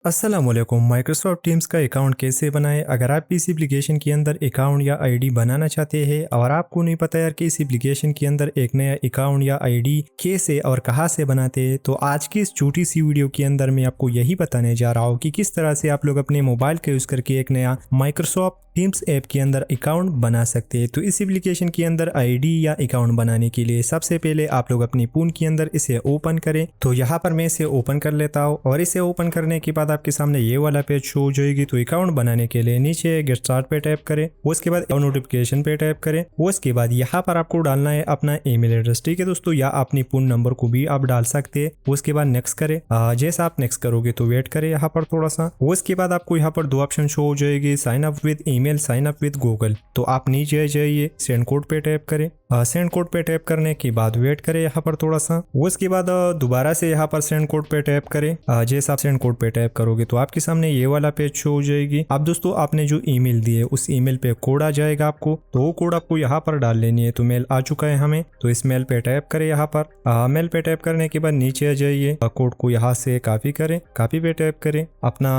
अस्सलामुअलैकुम। Microsoft teams का account कैसे बनाएं। अगर आप इस एप्लीकेशन के अंदर अकाउंट या आईडी बनाना चाहते हैं और आपको नहीं पता यार कि इस एप्लीकेशन के अंदर एक नया अकाउंट या आईडी कैसे और कहां से बनाते हैं, तो आज की इस छोटी सी वीडियो के अंदर मैं आपको यही बताने जा रहा हूं कि किस तरह से आप लोग अपने मोबाइल का यूज़ करके एक नया माइक्रोसॉफ्ट टीम्स ऐप के अंदर अकाउंट बना सकते हैं। तो इस एप्लीकेशन के अंदर आईडी या अकाउंट बनाने के लिए सबसे पहले आप लोग अपनी फ़ोन के अंदर इसे ओपन करें। तो यहाँ पर मैं इसे ओपन कर लेता हूँ और इसे ओपन करने के बाद आपके सामने ये वाला पेज शो हो जाएगी। तो अकाउंट बनाने के लिए नीचे गेट स्टार्ट पे टैप करें, उसके बाद नोटिफिकेशन पे टैप करें, उसके बाद यहाँ पर आपको डालना है अपना ईमेल एड्रेस। ठीक है दोस्तों, या अपनी फोन नंबर को भी आप डाल सकते हैं। उसके बाद नेक्स्ट करें। जैसा आप नेक्स्ट करोगे तो वेट करें यहाँ पर थोड़ा सा। उसके बाद आपको यहाँ पर दो ऑप्शन शो हो जाएगी, sign up with email, sign up with Google. तो आप नीचे जाइए, सेंड कोड पे टैप करें। सेंड कोड पे टैप करने के बाद वेट करें यहाँ पर थोड़ा सा। उसके बाद दोबारा से यहाँ पर सेंड कोड पे टैप करें। जैसे आप सेंड कोड पे टैप करोगे तो आपके सामने ये वाला पेज शो हो जाएगी। अब दोस्तों आपने जो ईमेल दिए उस ईमेल पे कोड आ जाएगा आपको, तो वो कोड आपको यहाँ पर डाल लेनी है। तो मेल आ चुका है हमें, तो इस मेल पे टैप करें यहाँ पर। मेल पे टैप करने के बाद नीचे आ जाइए, कोड को यहाँ से कॉपी करें, कॉपी पे टैप करें, अपना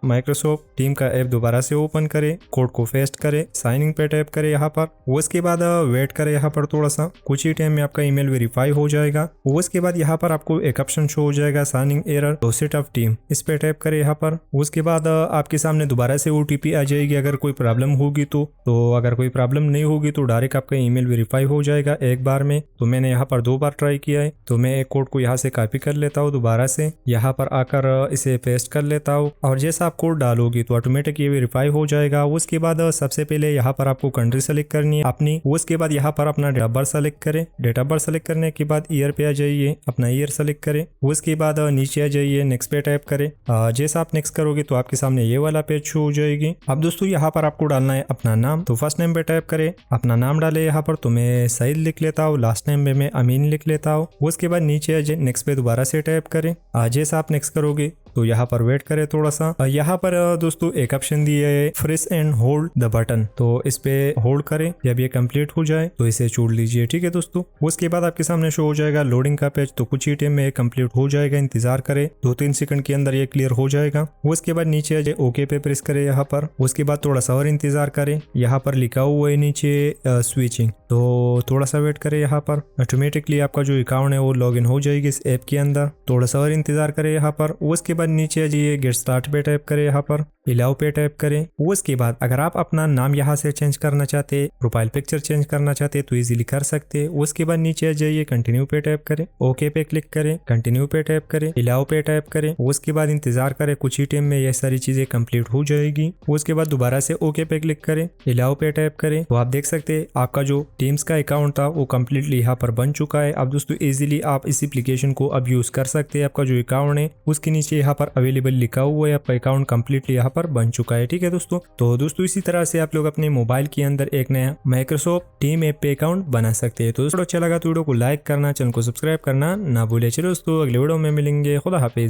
माइक्रोसॉफ्ट टीम का ऐप दोबारा से ओपन करें, कोड को पेस्ट करें, साइन इन पे टैप करें यहाँ पर। उसके बाद वेट करें यहाँ पर थोड़ा सा, कुछ ही टाइम में आपका ईमेल वेरीफाई हो जाएगा। उसके बाद यहाँ पर आपको एक ऑप्शन शो हो जाएगा, साइन इन एरर तो सेट ऑफ टीम, इस पे टैप करें यहाँ पर। उसके बाद आपके सामने दोबारा से ओटीपी आ जाएगी अगर कोई प्रॉब्लम होगी तो अगर कोई प्रॉब्लम नहीं होगी तो डायरेक्ट आपका ईमेल वेरीफाई हो जाएगा एक बार में। तो मैंने यहाँ पर 2 बार ट्राई किया है, तो मैं एक कोड को यहाँ से कॉपी कर लेता हूँ, दोबारा से यहाँ पर आकर इसे पेस्ट कर लेता हूँ। और जैसा आप कोड डालोगी तो ऑटोमेटिक ये वेरीफाई हो जाएगा। उसके बाद सबसे पहले यहाँ पर आपको कंट्री सेलेक्ट करनी है अपनी। उसके बाद यहाँ पर अपना डेट ऑफ बर्थ सेलेक्ट करें। डेट ऑफ बर्थ सेलेक्ट करने के बाद ईयर पे आ जाइए, अपना ईयर सेलेक्ट करें। उसके बाद नीचे आ जाइए, नेक्स्ट पे टैप करें। जैसा आप नेक्स्ट करोगे तो आपके सामने ये वाला पेज शो हो जाएगी। अब दोस्तों यहाँ पर आपको डालना है अपना नाम। तो फर्स्ट नेम पे टैप करें, अपना नाम डाले यहाँ पर। तो मैं सईद लिख लेता हूँ, लास्ट नेम में मैं अमीन लिख लेता हूँ। उसके बाद नीचे आ जाए, नेक्स्ट पे दोबारा से टैप करें। जैसा आप नेक्स्ट करोगे तो यहाँ पर वेट करें थोड़ा सा। यहाँ पर दोस्तों एक ऑप्शन दिया है, press and hold the button, तो इस पे होल्ड करें। जब ये कंप्लीट हो जाए तो इसे छोड़ लीजिए। ठीक है दोस्तों, उसके बाद आपके सामने शो हो जाएगा लोडिंग का पेज। तो कुछ ही टाइम में कंप्लीट हो जाएगा, इंतजार करें, 2-3 सेकंड के अंदर ये क्लियर हो जाएगा। उसके बाद नीचे आ जाए, ओके पे प्रेस करें यहाँ पर। उसके बाद थोड़ा सा और इंतजार करें, यहाँ पर लिखा हुआ है नीचे स्विचिंग, तो थोड़ा सा वेट करें यहाँ पर। ऑटोमेटिकली आपका जो अकाउंट है वो लॉगिन हो जाएगी इस ऐप के अंदर। थोड़ा सा और इंतजार करें यहाँ पर। उसके बाद नीचे आ जाइए, गेट स्टार्ट पे टैप करें यहाँ पर, अलाउ पे टैप करें। उसके बाद अगर आप अपना नाम यहाँ से चेंज करना चाहते, प्रोफाइल पिक्चर चेंज करना चाहते तो इजीली कर सकते। उसके बाद नीचे आ जाइए, कंटिन्यू पे टैप करें, ओके पे क्लिक करें, कंटिन्यू पे टैप करें, अलाउ पे टैप करें। उसके बाद इंतजार करें, कुछ ही टाइम में ये सारी चीजें कंप्लीट हो जाएगी। उसके बाद दोबारा से ओके पे क्लिक करें, अलाउ पे टैप करें। तो आप देख सकते हैं आपका जो टीम्स का अकाउंट था वो कम्प्लीटली यहाँ पर बन चुका है। अब दोस्तों इजीली आप इस एप्लीकेशन को अब यूज कर सकते हैं। आपका जो अकाउंट है उसके नीचे यहाँ पर अवेलेबल लिखा हुआ है, आपका अकाउंट कम्प्लीटली यहाँ पर बन चुका है। ठीक है दोस्तों, तो दोस्तों इसी तरह से आप लोग अपने मोबाइल के अंदर एक नया माइक्रोसॉफ्ट टीम ऐप पे अकाउंट बना सकते हैं। तो दोस्तों अच्छा लगा तो वीडियो को लाइक करना, चैनल को सब्सक्राइब करना ना भूले। चलो दोस्तों अगले वीडियो में मिलेंगे, खुदा हाफिज।